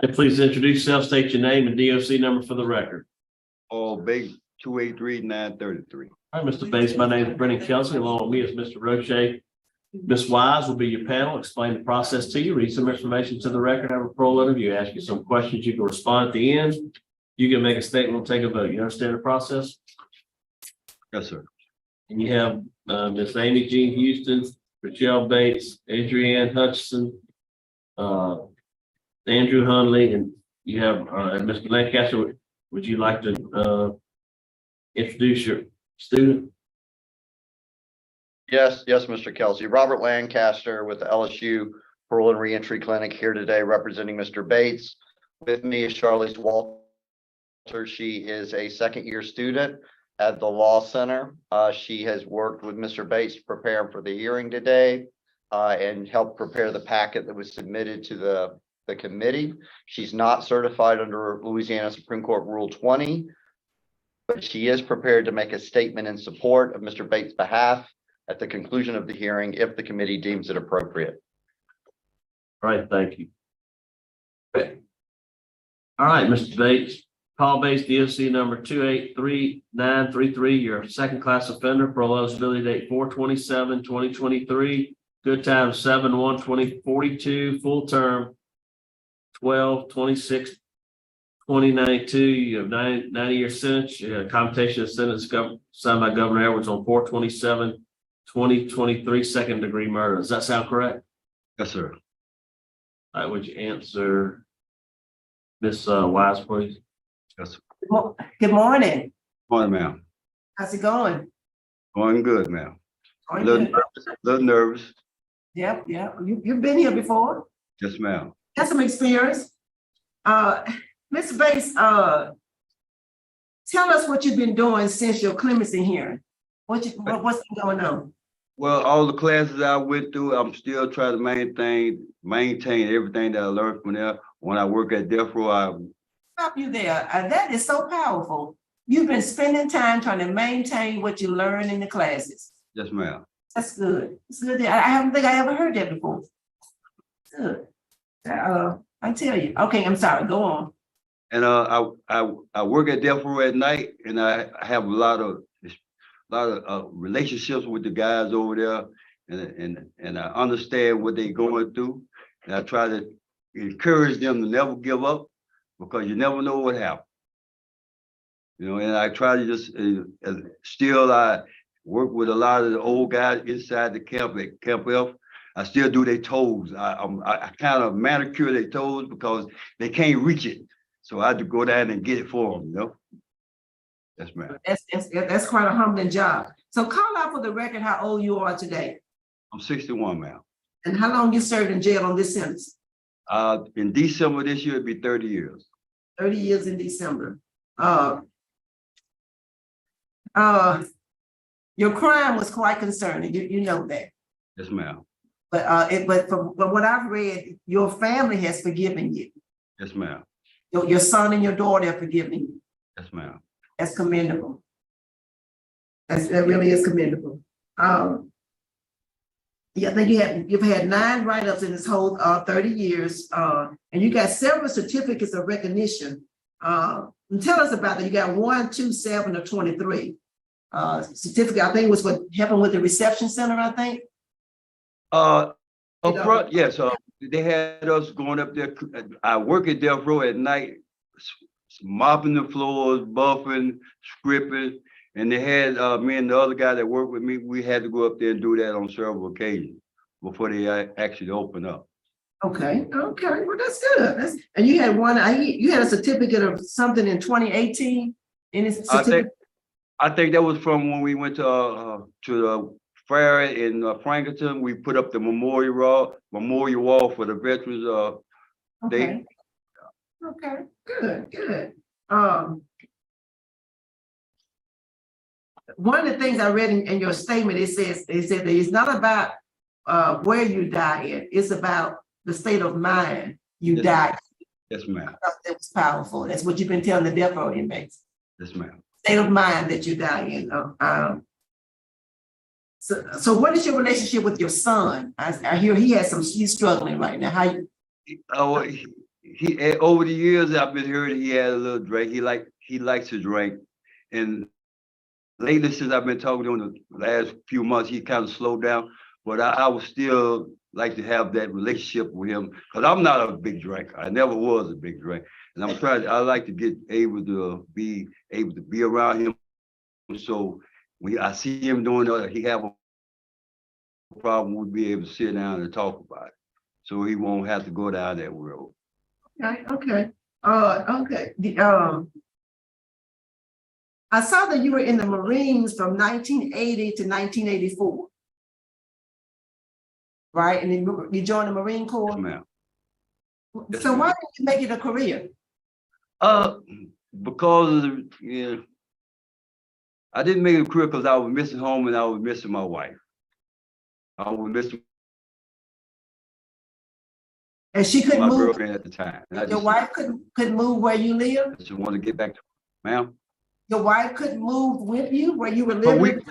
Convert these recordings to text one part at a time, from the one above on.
And please introduce yourself, state your name and DOC number for the record. All big 283-933. All right, Mr. Bates, my name is Brennan Kelsey. Along with me is Mr. Roche. Ms. Wise will be your panel, explain the process to you, read some information to the record, have a parole interview, ask you some questions. You can respond at the end. You can make a statement, we'll take a vote. You understand the process? Yes, sir. And you have Ms. Amy Jean Houston, Rochelle Bates, Adrienne Hutchinson, Andrew Hunley, and you have Mr. Lancaster. Would you like to introduce your student? Yes, Mr. Kelsey. Robert Lancaster with the LSU Parole and Reentry Clinic here today representing Mr. Bates. With me is Charlize Walter. She is a second-year student at the Law Center. She has worked with Mr. Bates to prepare him for the hearing today and help prepare the packet that was submitted to the committee. She's not certified under Louisiana Supreme Court Rule 20, but she is prepared to make a statement in support of Mr. Bates' behalf at the conclusion of the hearing if the committee deems it appropriate. All right, thank you. Okay. All right, Mr. Bates, call base DOC number 283-933. You're a second class offender, parole eligibility date 4/27/2023. Good time 7/1/2042, full term 12/26/2092. You have 90-year sentence. Commutation of sentence signed by Governor Edwards on 4/27/2023, second degree murder. Does that sound correct? Yes, sir. All right, would you answer Ms. Wise, please? Yes, sir. Good morning. Morning, ma'am. How's it going? Going good, ma'am. Going Little good. nervous. Little nervous. Yep. You've been here before. Yes, ma'am. Got some experience. Mr. Bates, tell us what you've been doing since your clemency hearing. What's been going on? Well, all the classes I went through, I'm still trying to maintain everything that I learned from there. When I work at death row, Stop you there. That is so powerful. You've been spending time trying to maintain what you learn in the classes. yes, ma'am. That's good. It's good. I don't think I ever heard that before. Good. I tell you. Okay, I'm sorry. Go on. And I work at death row at night, and I have a lot of relationships with the guys over there, and I understand what they're going through, and I try to encourage them to never give up, because you never know what happens. And I try to just still I work with a lot of the old guys inside the camp at Camp F. I still do their toes. I kind of manicure their toes because they can't reach it. So I have to go down and get it for them, Yes, ma'am. That's quite a humbling job. So call out for the record how old you are today. I'm 61, ma'am. And how long you served in jail on this sentence? In December this year, it'd be 30 years. 30 years in December. Your crime was quite concerning. You know that. Yes, ma'am. But from what I've read, your family has forgiven you. Yes, ma'am. Your son and your daughter have forgiven you. Yes, ma'am. That's commendable. That really is commendable. Yeah, I think you've had 9 write-ups in this whole 30 years, and you got several certificates of recognition. And tell us about that. You got 1, 2, 7, or 23 certificate. I think it was for helping with the reception center. I think. Up front, yes. They had us going up there. I work at death row at night, mopping the floors, buffing, scripting, and they had me and the other guy that worked with me. We had to go up there and do that on several occasions before they actually open up. Okay. Well, that's good. And you had you had a certificate of something in 2018. I think that was from when we went to the fair in Franklinton. We put up the memorial wall for the veterans. Okay. Okay. Good. One of the things I read in your statement, it said that it's not about where you die in, it's about the state of mind you die in. Yes, ma'am. That was powerful. That's what you've been telling the death row inmates. Yes, ma'am. State of mind that you die in. So what is your relationship with your son? I hear he's struggling right now. How you? over the years I've been hearing he had a little drink. He likes to drink, and lately since I've been talking to him the last few months, he kind of slowed down. But I would still like to have that relationship with him because I'm not a big drinker. I never was a big drinker, and I like to be able to be around him. So when I see him doing that, he have a problem, we'll be able to sit down and talk about it. So he won't have to go down that road. Okay. Okay. I saw that you were in the Marines from 1980 to 1984. Right? And then you joined the Marine Corps? Yes, ma'am. So why didn't you make it a career? Because I didn't make it a career because I was missing home and I was missing my wife. I was missing And she couldn't my move. girlfriend at the time. And Your wife couldn't move where you live? I just wanted to get back to ma'am. Your wife couldn't move with you where you were living?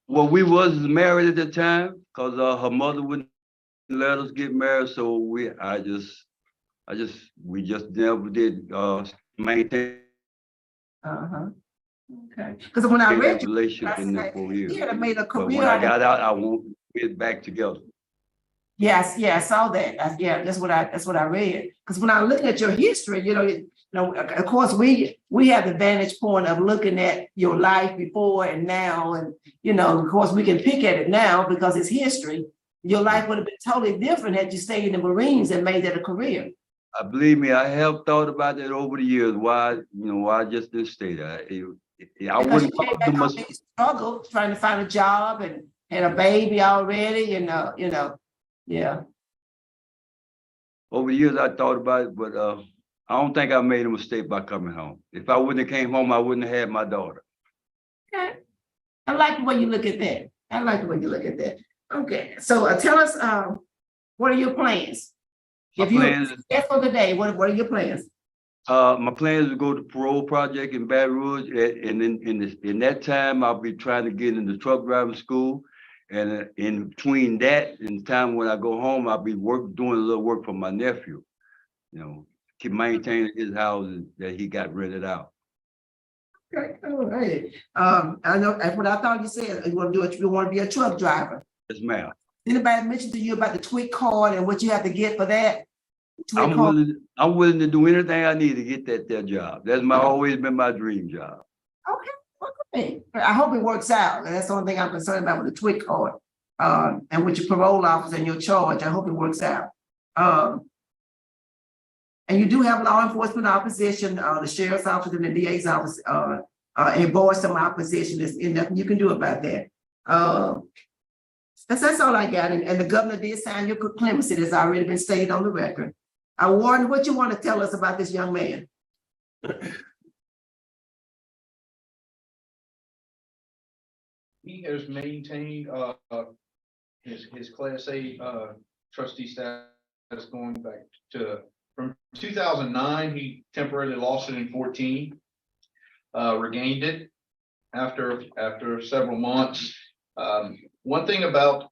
We was married at the time because her mother wouldn't let us get married. So we just never did maintain Okay. Because when I read that you, relationship in the 4 years. you had made a But career. when I got out, I won't get back together. Yes, yeah, I saw that. That's what I read. Because when I look at your history, of course, we have the vantage point of looking at your life before and now, and of course, we can pick at it now because it's history. Your life would have been totally different had you stayed in the Marines and made that a career. Believe me, I have thought about that over the years. Why I just didn't stay there. I wouldn't call too much struggle trying to find a job and had a baby already, yeah. Over the years, I thought about it, but I don't think I made a mistake by coming home. If I wouldn't have came home, I wouldn't have had my daughter. Okay. I like the way you look at that. Okay, so tell us, what are your plans? If you're successful today, what are your plans? My plan is to go to Parole project in Baton Rouge, and in that time, I'll be trying to get into truck driving school. And in between that and the time when I go home, I'll be doing a little work for my nephew. Keep maintaining his house that he got rented out. Okay, all right. I know that's what I thought you said. You want to be a truck driver. Yes, ma'am. Anybody mentioned to you about the TWIC card and what you have to get for that? I'm willing to do anything I need to get that job. That's always been my dream job. Okay. I hope it works out. That's the only thing I'm concerned about with the TWIC card. And with your parole officer and your charge, I hope it works out. And you do have law enforcement opposition, the sheriff's office and the DA's office, and voice some opposition. There's nothing you can do about that. That's all I got. And the governor did sign your clemency. That's already been stated on the record. Warren, what you want to tell us about this young man? He has maintained his Class A trustee status going back to from 2009. He temporarily lost it in 14, regained it after several months. One thing about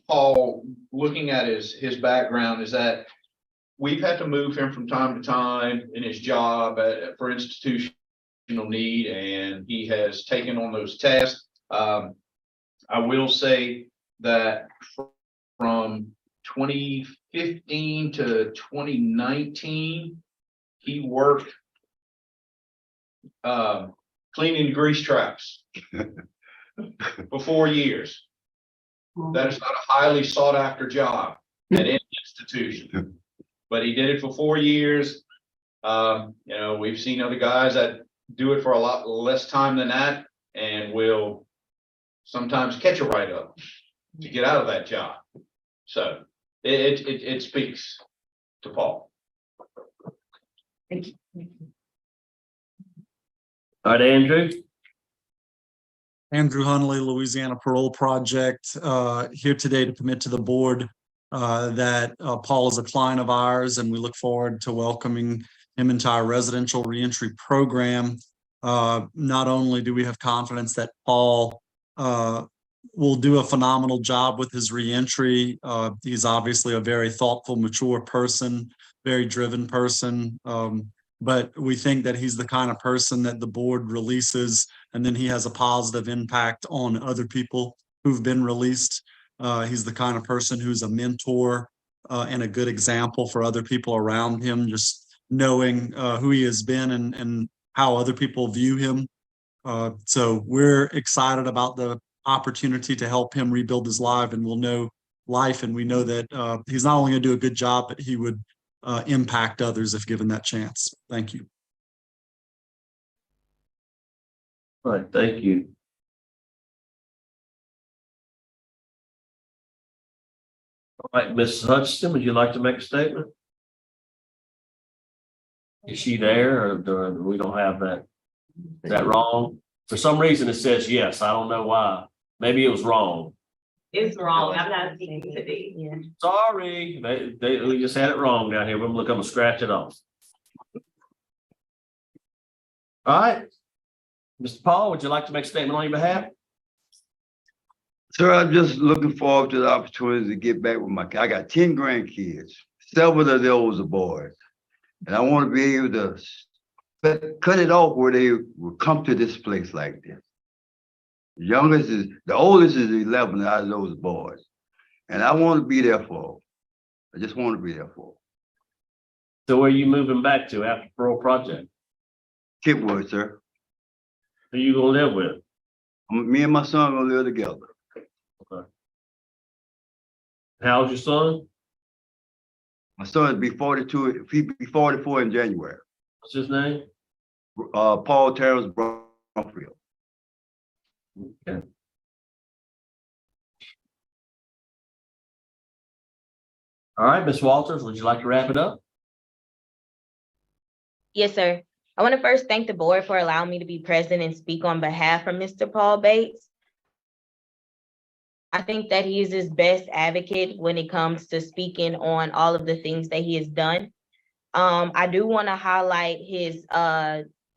Paul, looking at his background, is that we've had to move him from time to time in his job for institutional need, and he has taken on those tests. I will say that from 2015 to 2019, he worked cleaning grease traps for 4 years. That is not a highly sought after job at any institution, but he did it for 4 years. We've seen other guys that do it for a lot less time than that and will sometimes catch a write-up to get out of that job. So it speaks to Paul. Thank you. All right, Andrew. Andrew Hunley, Louisiana Parole Project, here today to commit to the board that Paul is a client of ours, and we look forward to welcoming him into our residential reentry program. Not only do we have confidence that Paul will do a phenomenal job with his reentry. He's obviously a very thoughtful, mature person, very driven person. But we think that he's the kind of person that the board releases, and then he has a positive impact on other people who've been released. He's the kind of person who's a mentor and a good example for other people around him, just knowing who he has been and how other people view him. So we're excited about the opportunity to help him rebuild his life, and we know that he's not only going to do a good job, but he would impact others if given that chance. Thank you. All right, thank you. All right, Mrs. Hutchinson, would you like to make a statement? Is she there, or we don't have that? Is that wrong? For some reason, it says yes. I don't know why. Maybe it was wrong. It's wrong. I'm not speaking today. Yeah. Sorry, we just had it wrong down here. We're gonna scratch it off. All right. Mr. Paul, would you like to make a statement on your behalf? Sir, I'm just looking forward to the opportunity to get back with I got 10 grandkids. 7 of those are boys. And I want to be able to cut it off where they will come to this place like this. The oldest is 11 out of those boys. And I want to be there for them. I just want to be there for them. So where are you moving back to after Parole Project? Kipwood, sir. Who you gonna live with? Me and my son gonna live together. Okay. How's your son? My son will be 42, he'll be 44 in January. What's his name? Paul Terrence Brumfield. Okay. All right, Ms. Walters, would you like to wrap it up? Yes, sir. I want to first thank the board for allowing me to be present and speak on behalf of Mr. Paul Bates. I think that he is his best advocate when it comes to speaking on all of the things that he has done. I do want to highlight his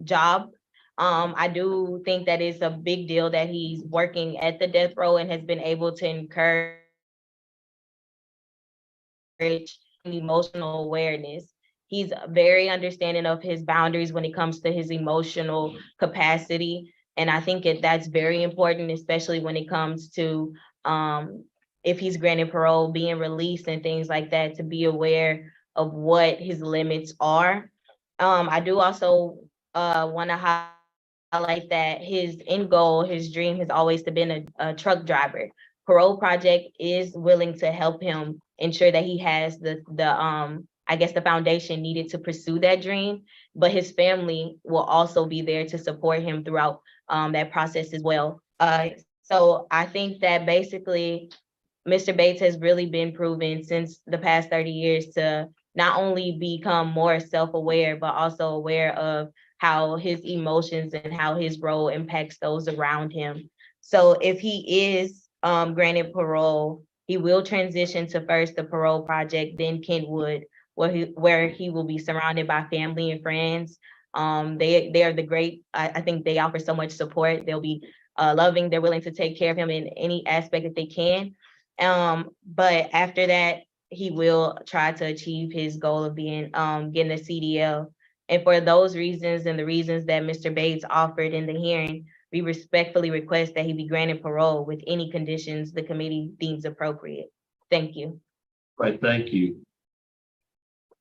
job. I do think that it's a big deal that he's working at the death row and has been able to encourage emotional awareness. He's very understanding of his boundaries when it comes to his emotional capacity. And I think that's very important, especially when it comes to if he's granted parole, being released and things like that, to be aware of what his limits are. I do also want to highlight that his end goal, his dream has always been a truck driver. Parole Project is willing to help him ensure that he has the foundation needed to pursue that dream, but his family will also be there to support him throughout that process as well. So I think that basically Mr. Bates has really been proven since the past 30 years to not only become more self-aware, but also aware of how his emotions and how his role impacts those around him. So if he is granted parole, he will transition to first the Parole Project, then Kentwood, where he will be surrounded by family and friends. They are the great, I think they offer so much support. They'll be loving, they're willing to take care of him in any aspect that they can. But after that, he will try to achieve his goal of being getting a CDL. And for those reasons and the reasons that Mr. Bates offered in the hearing, we respectfully request that he be granted parole with any conditions the committee deems appropriate. Thank you. Right, thank you.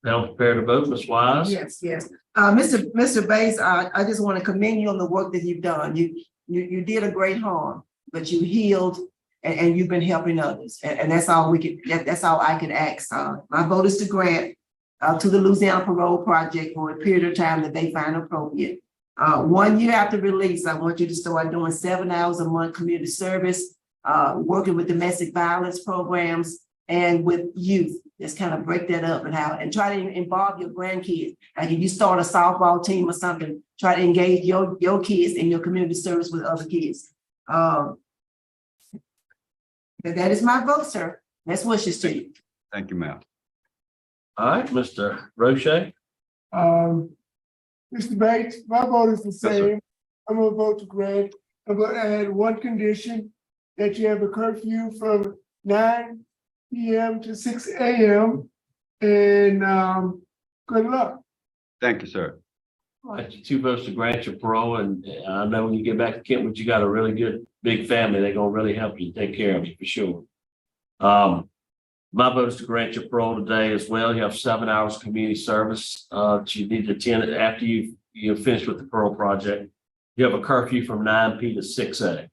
Now prepare to vote, Ms. Wise. Yes. Mr. Bates, I just want to commend you on the work that you've done. You did a great harm, but you healed and you've been helping others. And that's all that's all I can ask. My vote is to grant to the Louisiana Parole Project for a period of time that they find appropriate. 1 year after release, I want you to start doing 7 hours a month community service, working with domestic violence programs and with youth. Just kind of break that up and try to involve your grandkids. Like if you start a softball team or something, try to engage your kids in your community service with other kids. That is my vote, sir. Best wishes to you. Thank you, ma'am. All right, Mr. Roche. Mr. Bates, my vote is the sir. same. I'm gonna vote to grant, but I had one condition, that you have a curfew from 9 p.m. to 6 a.m. And good luck. Thank you, sir. All right, 2 votes to grant your parole, and I know when you get back to Kentwood, you got a really good, big family. They're gonna really help you, take care of you for sure. My vote is to grant your parole today as well. You have 7 hours of community service, that you need to attend after you're finished with the parole project. You have a curfew from 9 p to 6 a.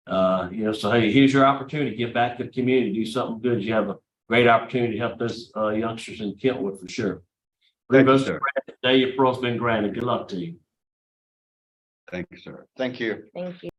So hey, here's your opportunity, get back to the community, do something good. You have a great opportunity to help those, youngsters in Kentwood for sure. Thank you, Votes to sir. grant today, your parole's been granted. Good luck to you. Thank you, sir. Thank you. Thank you.